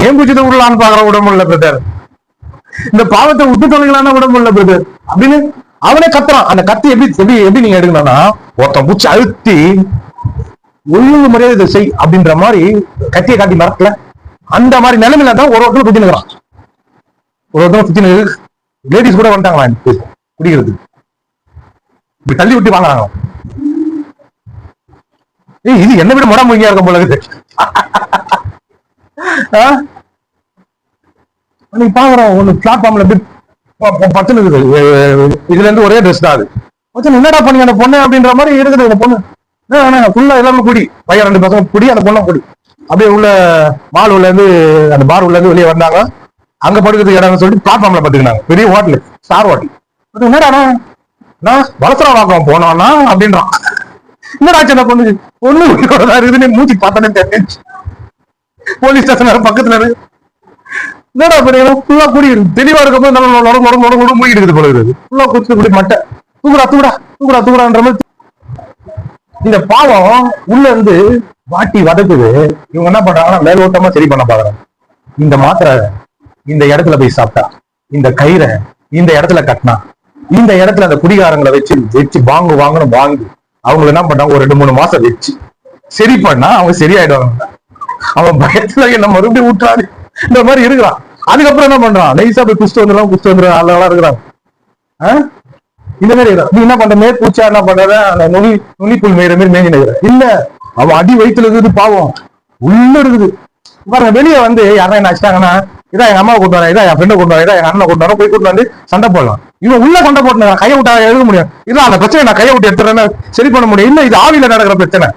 ஏன் பூச்சிட்டு விடலான்னு பாக்குற உடம்பு இல்ல பிரதர், இந்த பாவத்தை விட்டு தொலைங்களான உடம்பு இல்ல பிரதர் அப்படின்னு அவனே கத்துறான். அந்த கத்தி எப்படி எப்படி எப்படி நீங்க எடுக்கணும்னா, ஒருத்தன் பூச்சி அழுத்தி ஒழுங்கு முறையாக இதை செய் அப்படின்ற மாதிரி கத்தியை காட்டி மறக்கல. அந்த மாதிரி நிலைமையில தான் ஒரு ஒருத்தர் குத்தினுக்கிறான். ஒரு ஒருத்தர் குத்தினு லேடிஸ் கூட வந்துட்டாங்களா குடிக்கிறது, இப்படி தள்ளி விட்டு வாங்குறாங்க. இது என்ன விட முட முழுங்கியா இருக்கும் போல இருக்குது. நீங்க பாக்குறோம் ஒண்ணு பிளாட்ஃபார்ம்ல பத்துன்னு இருக்குது, இதுல இருந்து ஒரே ட்ரெஸ் தான் அது. என்னடா பண்ணி அந்த பொண்ணு அப்படின்ற மாதிரி இருக்குது. அந்த பொண்ணு ஃபுல்லா எல்லாமே குடி, பையன் 2 பசங்க குடி, அந்த பொண்ணை குடி. அப்படியே உள்ள மால் உள்ள இருந்து அந்த பார் உள்ள இருந்து வெளியே வந்தாங்க. அங்க படுக்கிறதுக்கு இடம் சொல்லிட்டு பிளாட்ஃபார்ம்ல பத்துக்கினாங்க. பெரிய ஹோட்டல், ஸ்டார் ஹோட்டல். என்னடா நான் வளசரம் வாக்கம் போனோம்னா அப்படின்றான். என்னடா அந்த பொண்ணு ஒண்ணு இருக்குதுன்னு மூச்சு பார்த்தானே தெரிஞ்சு. போலீஸ் ஸ்டேஷன் பக்கத்துல இருக்கு. என்னடா ஃபுல்லா குடி தெளிவா இருக்கப்போ நல்லா மூடி இருக்குது போல இருக்குது. ஃபுல்லா குடிச்சு குடி மட்டை தூக்குடா தூக்குடா தூக்குடா தூக்குறான்ற மாதிரி. இந்த பாவம் உள்ள இருந்து வாட்டி வதக்குது. இவங்க என்ன பண்றாங்கன்னா மேலோட்டமா சரி பண்ண பாக்குறாங்க. இந்த மாத்திரை இந்த இடத்துல போய் சாப்பிட்டா, இந்த கயிறை இந்த இடத்துல கட்டினா, இந்த இடத்துல அந்த குடிகாரங்களை வச்சு வச்சு வாங்கணும் வாங்கி அவங்க என்ன பண்றாங்க, ஒரு 2-3 மாசம் வச்சு சரி பண்ணா அவங்க சரியாயிடுவாங்க. அவன் பயத்துல என்ன மறுபடியும் விட்டுறாரு இந்த மாதிரி இருக்கிறான். அதுக்கப்புறம் என்ன பண்றான், நைசா போய் குஸ்து வந்துடும் நல்லா இருக்கிறாங்க. இந்த மாதிரி நீ என்ன பண்ற, மேற்பூச்சா என்ன பண்றத நுனிப்புள் மேய்ற மாதிரி மேய்ஞ்சி நிற்கிற இல்ல. அவன் அடி வயிற்றுல இருக்குது, பாவம் உள்ள இருக்குது பாருங்க. வெளியே வந்து யாரும் என்ன ஆச்சுட்டாங்கன்னா, இதான் எங்க அம்மாவை கூட்டு வரேன், இதான் என் ஃப்ரெண்டை கூட்டு வரேன், இதான் எங்க அண்ணனை கூட்டு வரேன், போய் கூட்டு வந்து சண்டை போடலாம். இவன் உள்ள சண்டை போட்டு கையை விட்டா எழுத முடியும். இல்ல அந்த பிரச்சனை நான் கையை விட்டு எடுத்துறேன்னு சரி பண்ண முடியும். இல்ல இது ஆவியில நடக்கிற பிரச்சனை,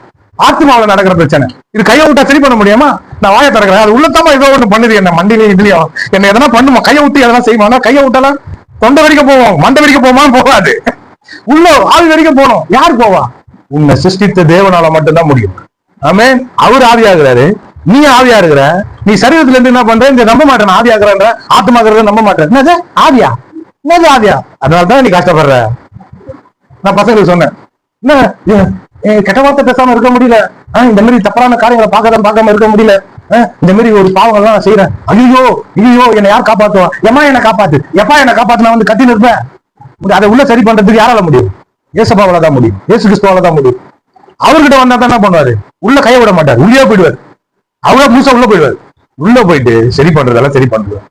ஆத்மாவில நடக்கிற பிரச்சனை. இது கையை விட்டா சரி பண்ண முடியுமா? நான் வாயை திறக்கிறேன், அது உள்ளத்தாம ஏதோ ஒண்ணு பண்ணுது என்ன மண்டிலையும் இதுலயும் என்ன எதனா பண்ணுமா, கையை விட்டு எதனா செய்வானா? கையை விட்டாலாம் தொண்டை வரைக்கும் போவோம், மண்டை வரைக்கும் போவான்னு போகாது, உள்ள ஆவி வரைக்கும் போனோம். யார் போவா? உன்னை சிருஷ்டித்த தேவனால மட்டும்தான் முடியும். ஆமென். அவர் ஆவியாகிறாரு, நீ ஆவியா இருக்கிற. நீ சரீரத்துல இருந்து என்ன பண்ற, இந்த நம்ப மாட்டேன் ஆவியாக்குறன்ற, ஆத்மாக்குறத நம்ப மாட்டேன். என்னது ஆவியா, என்னது ஆவியா? அதனாலதான் நீ கஷ்டப்படுற. நான் பசங்களுக்கு சொன்னேன், என்ன கெட்ட வார்த்தை பேசாம இருக்க முடியல, இந்த மாதிரி தப்பான காரியங்களை பார்க்காம இருக்க முடியல, இந்த மாதிரி ஒரு பாவங்கள்லாம் நான் செய்யறேன். ஐயோ ஐயோ என்னை யார் காப்பாத்துவா, எம்மா என்னை காப்பாத்து, எப்பா என்னை காப்பாத்து, நான் வந்து கத்தின்னு இருப்பேன். அதை உள்ள சரி பண்றதுக்கு யாரால முடியும்? ஏசப்பாவால தான் முடியும், ஏசு கிறிஸ்துவால தான் முடியும். அவர்கிட்ட வந்தா தான் என்ன பண்ணுவாரு, உள்ள கைய விட மாட்டாரு, உள்ளே போயிடுவாரு. அவங்க முழுசா உள்ள போயிடுவாரு. உள்ள போயிட்டு சரி பண்றதெல்லாம் சரி பண்றாரு.